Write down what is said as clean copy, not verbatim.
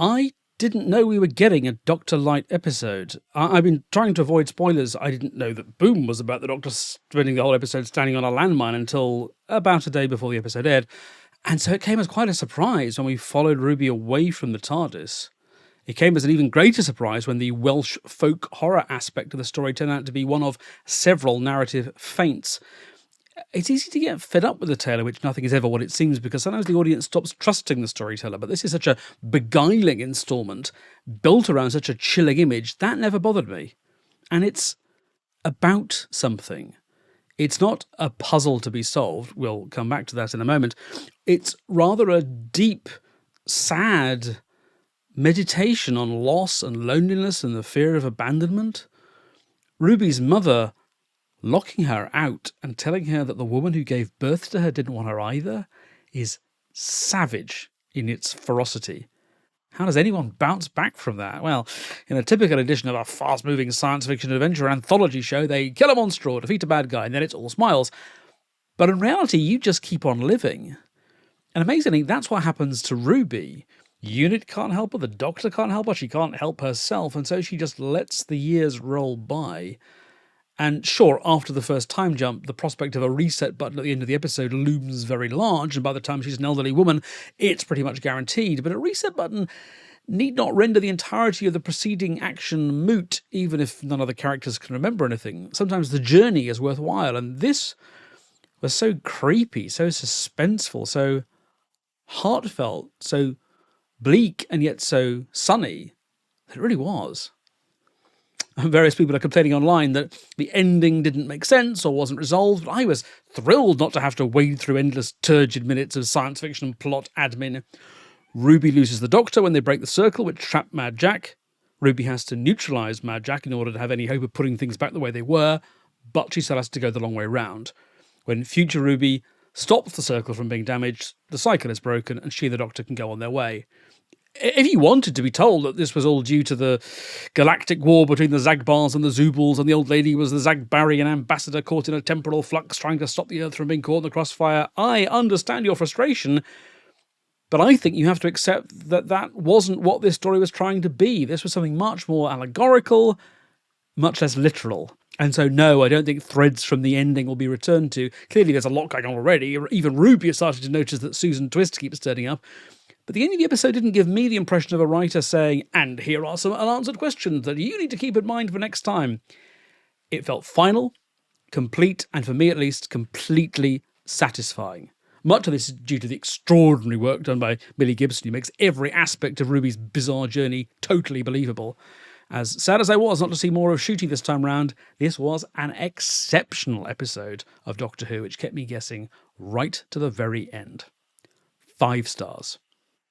I didn't know we were getting a Dr. Light episode. I've been trying to avoid spoilers. I didn't know that Boom was about the Doctor spending the whole episode standing on a landmine until about a day before the episode aired. And so it came as quite a surprise when we followed Ruby away from the TARDIS. It came as an even greater surprise when the Welsh folk horror aspect of the story turned out to be one of several narrative feints. It's easy to get fed up with a tale in which nothing is ever what it seems because sometimes the audience stops trusting the storyteller, but this is such a beguiling instalment built around such a chilling image, that never bothered me. And it's about something. It's not a puzzle to be solved. We'll come back to that in a moment. It's rather a deep, sad meditation on loss and loneliness and the fear of abandonment. Ruby's mother locking her out and telling her that the woman who gave birth to her didn't want her either is savage in its ferocity. How does anyone bounce back from that? Well, in a typical edition of a fast-moving science fiction adventure anthology show, they kill a monster or defeat a bad guy, and then it's all smiles. But in reality, you just keep on living. And amazingly, that's what happens to Ruby. Unit can't help her, the Doctor can't help her, she can't help herself, and so she just lets the years roll by. And sure, after the first time jump, the prospect of a reset button at the end of the episode looms very large, and by the time she's an elderly woman, it's pretty much guaranteed. But a reset button need not render the entirety of the preceding action moot, even if none of the characters can remember anything. Sometimes the journey is worthwhile, and this was so creepy, so suspenseful, so heartfelt, so bleak, and yet so sunny. It really was. Various people are complaining online that the ending didn't make sense or wasn't resolved. I was thrilled not to have to wade through endless turgid minutes of science fiction plot admin. Ruby loses the Doctor when they break the circle, which trapped Mad Jack. Ruby has to neutralise Mad Jack in order to have any hope of putting things back the way they were, but she still has to go the long way round. When future Ruby stops the circle from being damaged, the cycle is broken and she and the Doctor can go on their way. If you wanted to be told that this was all due to the galactic war between the Zagbars and the Zoobles, and the old lady was the Zagbarian ambassador caught in a temporal flux trying to stop the Earth from being caught in the crossfire, I understand your frustration, but I think you have to accept that that wasn't what this story was trying to be. This was something much more allegorical, much less literal. And so, no, I don't think threads from the ending will be returned to. Clearly, there's a lot going on already. Even Ruby has started to notice that Susan Twist keeps turning up. But the end of the episode didn't give me the impression of a writer saying, and here are some unanswered questions that you need to keep in mind for next time. It felt final, complete, and for me at least, completely satisfying. Much of this is due to the extraordinary work done by Millie Gibson, who makes every aspect of Ruby's bizarre journey totally believable. As sad as I was not to see more of Ncuti this time round, this was an exceptional episode of Doctor Who, which kept me guessing right to the very end. 5 stars.